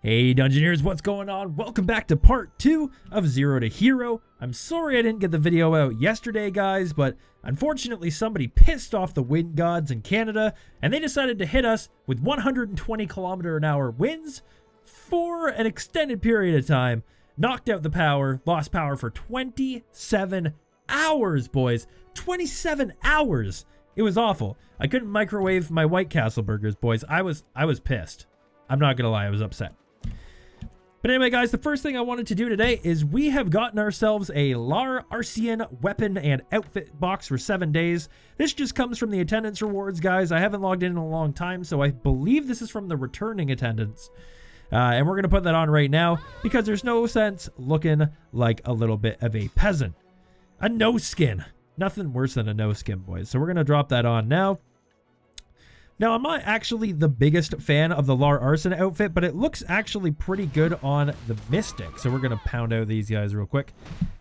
Hey Dungeoneers, what's going on? Welcome back to part 2 of Zero to Hero. I'm sorry I didn't get the video out yesterday, guys, but unfortunately somebody pissed off the wind gods in Canada, and they decided to hit us with 120km/h winds for an extended period of time. Knocked out the power, lost power for 27 hours, boys. 27 hours! It was awful. I couldn't microwave my White Castle burgers, boys. I was pissed. I'm not gonna lie, I was upset. But anyway, guys, the first thing I wanted to do today is we have gotten ourselves a Larsen weapon and outfit box for 7 days. This just comes from the attendance rewards, guys. I haven't logged in a long time, so I believe this is from the returning attendance. And we're going to put that on right now because there's no sense looking like a little bit of a peasant. A no skin. Nothing worse than a no skin, boys. So we're going to drop that on now. Now, I'm not actually the biggest fan of the Larsen outfit, but it looks actually pretty good on the Mystic. So we're going to pound out these guys real quick.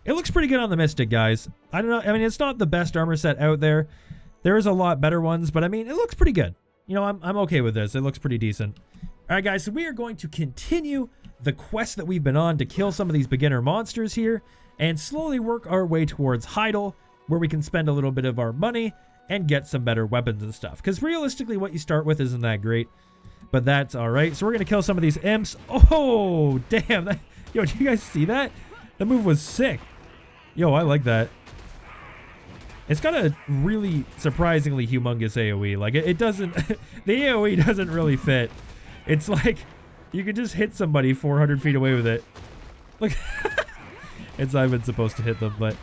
It looks pretty good on the Mystic, guys. I don't know. I mean, it's not the best armor set out there. There's a lot better ones, but I mean, it looks pretty good. You know, I'm okay with this. It looks pretty decent. All right, guys, so we are going to continue the quest that we've been on to kill some of these beginner monsters here and slowly work our way towards Heidel, where we can spend a little bit of our money and get some better weapons and stuff. Because realistically, what you start with isn't that great. But that's alright. So we're going to kill some of these imps. Oh, damn. Yo, did you guys see that? That move was sick. Yo, I like that. It's got a really surprisingly humongous AoE. Like, it doesn't... the AoE doesn't really fit. It's like, you can just hit somebody 400 feet away with it. Look. It's not even supposed to hit them, but...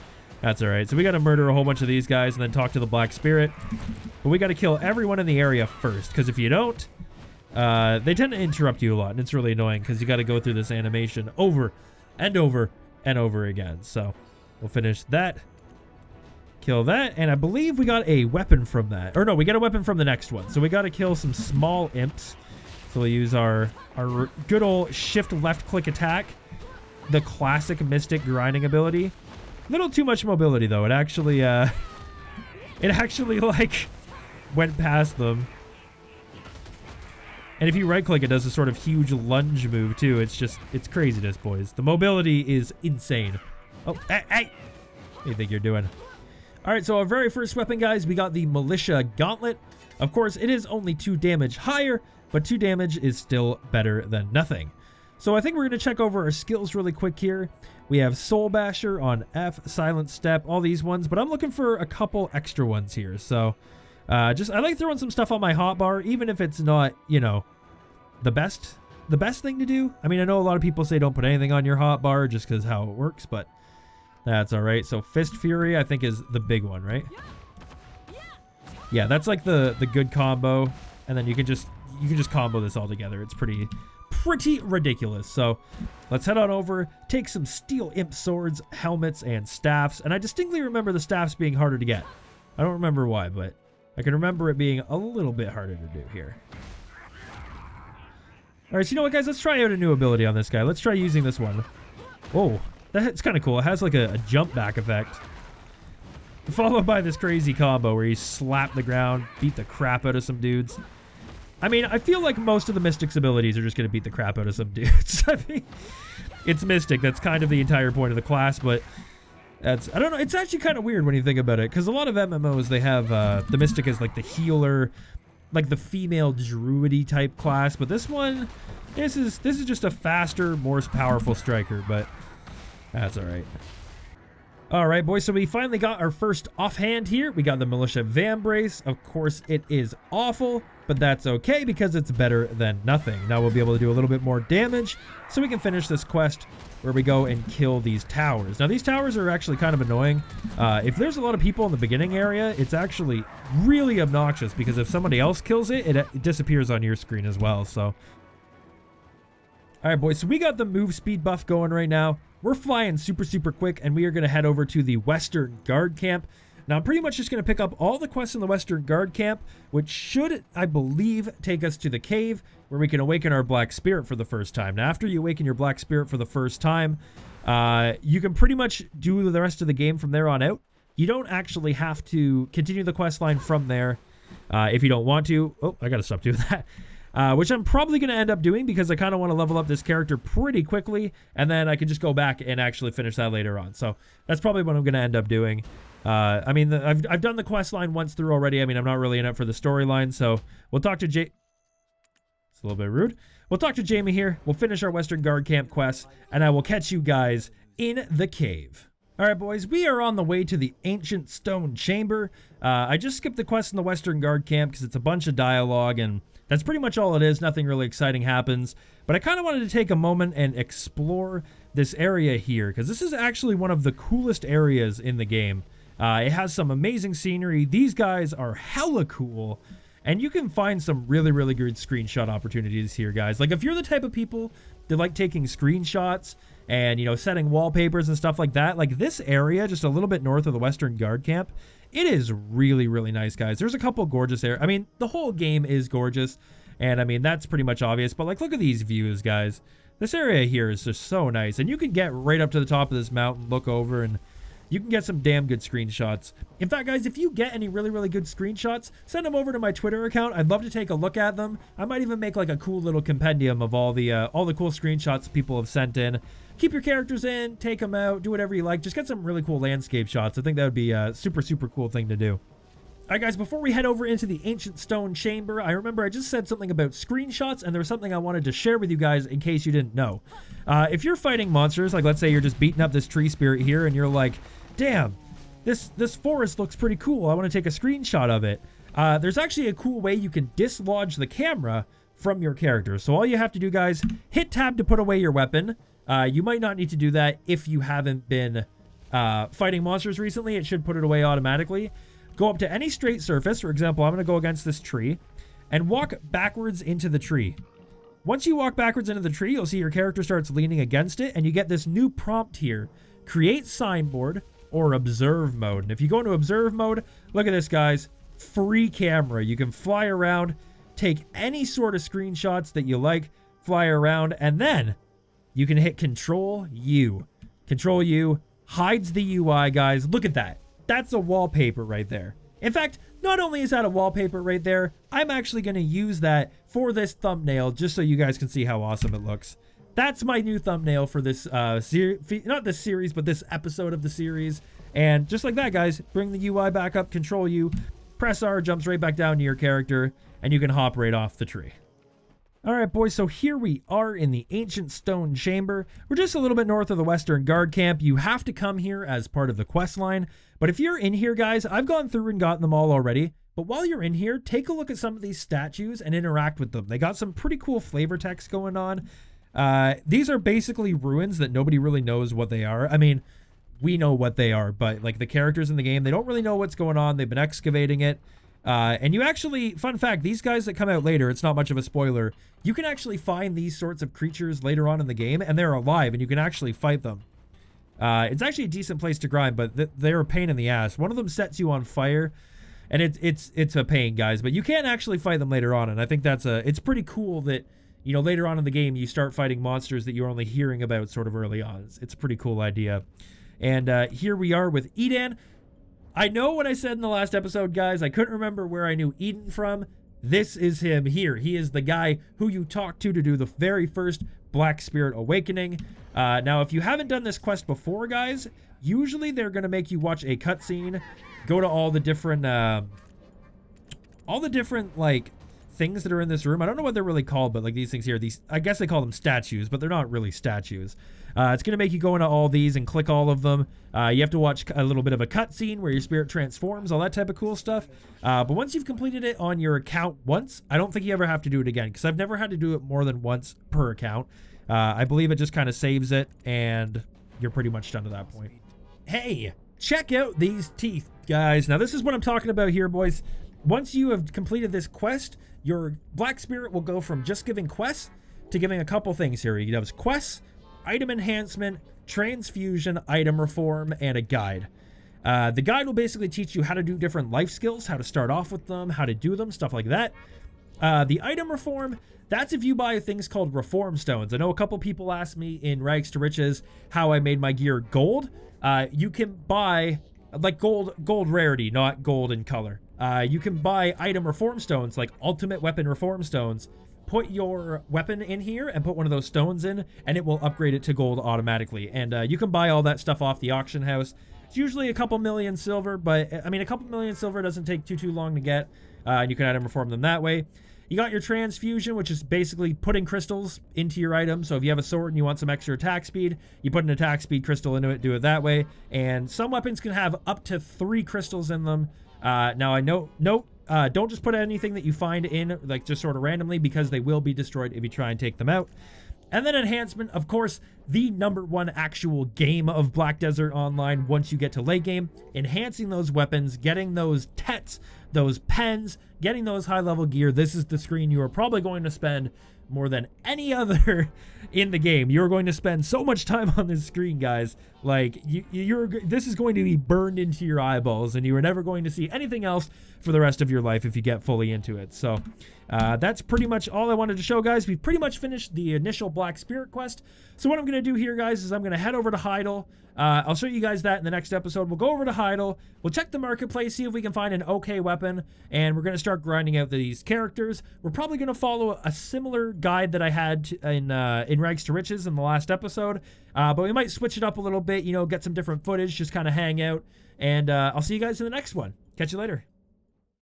that's alright. So we got to murder a whole bunch of these guys and then talk to the Black Spirit. But we got to kill everyone in the area first. Because if you don't, they tend to interrupt you a lot. And it's really annoying because you got to go through this animation over and over and over again. So we'll finish that. Kill that. And I believe we got a weapon from that. Or no, we got a weapon from the next one. So we got to kill some small imps. So we'll use our good old shift left click attack. The classic Mystic grinding ability. Little too much mobility though. It actually like went past them. And if you right click, it does a sort of huge lunge move too. It's craziness, boys. The mobility is insane. Oh, hey, what do you think you're doing? All right, so our very first weapon, guys, we got the Militia Gauntlet. Of course, it is only 2 damage higher, but 2 damage is still better than nothing. So I think we're going to check over our skills really quick here. We have Soul Basher on F, Silent Step, all these ones, but I'm looking for a couple extra ones here. So I like throwing some stuff on my hotbar, even if it's not, you know, the best thing to do. I mean, I know a lot of people say don't put anything on your hotbar just because how it works, but that's all right. So Fist Fury, I think, is the big one, right? Yeah, that's like the good combo, and then you can just combo this all together. It's pretty ridiculous. So let's head on over, take some steel imp swords, helmets, and staffs. And I distinctly remember the staffs being harder to get. I don't remember why, but I can remember it being a little bit harder to do here. Alright, so you know what, guys? Let's try out a new ability on this guy. Let's try using this one. Oh, that's kind of cool. It has like a jump back effect. Followed by this crazy combo where you slap the ground, beat the crap out of some dudes. I mean, I feel like most of the Mystic's abilities are just going to beat the crap out of some dudes. I mean, it's Mystic. That's kind of the entire point of the class, but I don't know. It's actually kind of weird when you think about it, because a lot of MMOs, they have the Mystic as like the healer, like the female druidy type class, but this one, this is just a faster, more powerful striker, but that's all right. All right, boys, so we finally got our first offhand here. We got the Militia Vambrace. Of course, it is awful, but that's okay because it's better than nothing. Now we'll be able to do a little bit more damage so we can finish this quest where we go and kill these towers. Now, these towers are actually kind of annoying. If there's a lot of people in the beginning area, it's actually really obnoxious because if somebody else kills it, it disappears on your screen as well, so... All right, boys, so we got the move speed buff going right now. We're flying super quick, and we are going to head over to the Western Guard Camp. Now, I'm pretty much just going to pick up all the quests in the Western Guard Camp, which should, I believe, take us to the cave, where we can awaken our Black Spirit for the first time. Now, after you awaken your Black Spirit for the first time, you can pretty much do the rest of the game from there on out. You don't actually have to continue the quest line from there if you don't want to. Oh, I got to stop doing that. which I'm probably going to end up doing because I kind of want to level up this character pretty quickly, and then I can just go back and actually finish that later on. So that's probably what I'm going to end up doing. I mean, I've done the quest line once through already. I mean, I'm not really in it for the storyline, so we'll talk to It's a little bit rude. We'll talk to Jamie here. We'll finish our Western Guard Camp quest, and I will catch you guys in the cave. All right, boys, we are on the way to the Ancient Stone Chamber. I just skipped the quest in the Western Guard Camp because it's a bunch of dialogue, and that's pretty much all it is. Nothing really exciting happens. But I kind of wanted to take a moment and explore this area here, because this is actually one of the coolest areas in the game. It has some amazing scenery. These guys are hella cool. And you can find some really, really good screenshot opportunities here, guys. Like, if you're the type of people that like taking screenshots and, you know, setting wallpapers and stuff like that, like this area, just a little bit north of the Western Guard Camp, it is really, really nice, guys. There's a couple gorgeous areas. I mean, the whole game is gorgeous. And, I mean, that's pretty much obvious. But, like, look at these views, guys. This area here is just so nice. And you can get right up to the top of this mountain, look over, and you can get some damn good screenshots. In fact, guys, if you get any really, really good screenshots, send them over to my Twitter account. I'd love to take a look at them. I might even make like a cool little compendium of all the cool screenshots people have sent in. Keep your characters in, take them out, do whatever you like. Just get some really cool landscape shots. I think that would be a super, super cool thing to do. All right, guys, before we head over into the Ancient Stone Chamber, I remember I just said something about screenshots, and there was something I wanted to share with you guys in case you didn't know. If you're fighting monsters, like let's say you're just beating up this tree spirit here, and you're like, damn, this forest looks pretty cool. I want to take a screenshot of it. There's actually a cool way you can dislodge the camera from your character. So all you have to do, guys, hit tab to put away your weapon. You might not need to do that if you haven't been fighting monsters recently. It should put it away automatically. Go up to any straight surface. For example, I'm going to go against this tree and walk backwards into the tree. Once you walk backwards into the tree, you'll see your character starts leaning against it, and you get this new prompt here. Create signboard or observe mode. And if you go into observe mode, look at this, guys. Free camera. You can fly around, take any sort of screenshots that you like, fly around, and then you can hit Control U. Control U hides the UI, guys. Look at that. That's a wallpaper right there. In fact, not only is that a wallpaper right there, I'm actually going to use that for this thumbnail just so you guys can see how awesome it looks. That's my new thumbnail for this not this series, but this episode of the series. And just like that, guys, bring the UI back up, Control U, press R, jumps right back down to your character, and you can hop right off the tree. All right, boys, so here we are in the Ancient Stone Chamber. We're just a little bit north of the Western Guard Camp. You have to come here as part of the quest line. But if you're in here, guys, I've gone through and gotten them all already. But while you're in here, take a look at some of these statues and interact with them. They got some pretty cool flavor text going on. These are basically ruins that nobody really knows what they are. I mean, we know what they are, but like the characters in the game, they don't really know what's going on. They've been excavating it. And you actually, fun fact, these guys that come out later, it's not much of a spoiler, you can actually find these sorts of creatures later on in the game, and they're alive, and you can actually fight them. It's actually a decent place to grind, but they're a pain in the ass. One of them sets you on fire, and it's a pain, guys, but you can actually fight them later on, and I think it's pretty cool that, you know, later on in the game, you start fighting monsters that you're only hearing about sort of early on. It's a pretty cool idea. And here we are with Eden. I know what I said in the last episode, guys. I couldn't remember where I knew Eden from. This is him here. He is the guy who you talk to do the very first Black Spirit Awakening. Now, if you haven't done this quest before, guys, usually they're going to make you watch a cutscene, go to all the different, like, things that are in this room. I don't know what they're really called, but like these things here, I guess they call them statues, but they're not really statues. It's going to make you go into all these and click all of them. You have to watch a little bit of a cutscene where your spirit transforms, all that type of cool stuff. But once you've completed it on your account once, I don't think you ever have to do it again, because I've never had to do it more than once per account. I believe it just kind of saves it, and you're pretty much done to that point. Hey, check out these teeth, guys. Now, this is what I'm talking about here, boys. Once you have completed this quest, your Black Spirit will go from just giving quests to giving a couple things here. He does quests, item enhancement, transfusion, item reform, and a guide. The guide will basically teach you how to do different life skills, how to start off with them, how to do them, stuff like that. The item reform, that's if you buy things called reform stones. I know a couple people asked me in Rags to Riches how I made my gear gold. You can buy, like gold rarity, not gold in color. You can buy item reform stones, like ultimate weapon reform stones, put your weapon in here and put one of those stones in, and it will upgrade it to gold automatically. And you can buy all that stuff off the auction house. It's usually a couple million silver, but I mean, a couple million silver doesn't take too long to get, and you can item reform them that way. You got your transfusion, which is basically putting crystals into your item. So if you have a sword and you want some extra attack speed, you put an attack speed crystal into it, do it that way. And some weapons can have up to 3 crystals in them. Now I know, don't just put anything that you find in, like, just sort of randomly, because they will be destroyed if you try and take them out. And then enhancement, of course, the #1 actual game of Black Desert Online once you get to late game. Enhancing those weapons, getting those tets, those pens, getting those high-level gear. This is the screen you are probably going to spend more than any other in the game. You're going to spend so much time on this screen, guys. Like, this is going to be burned into your eyeballs, and you are never going to see anything else for the rest of your life if you get fully into it. So that's pretty much all I wanted to show, guys. We've pretty much finished the initial Black Spirit quest. So what I'm going to do here, guys, is I'm going to head over to Heidel. I'll show you guys that in the next episode. We'll go over to Heidel. We'll check the marketplace, see if we can find an okay weapon, and we're going to start grinding out these characters. We're probably going to follow a similar guide that I had in Rags to Riches in the last episode, but we might switch it up a little bit, you know, get some different footage, just kind of hang out, and I'll see you guys in the next one. Catch you later.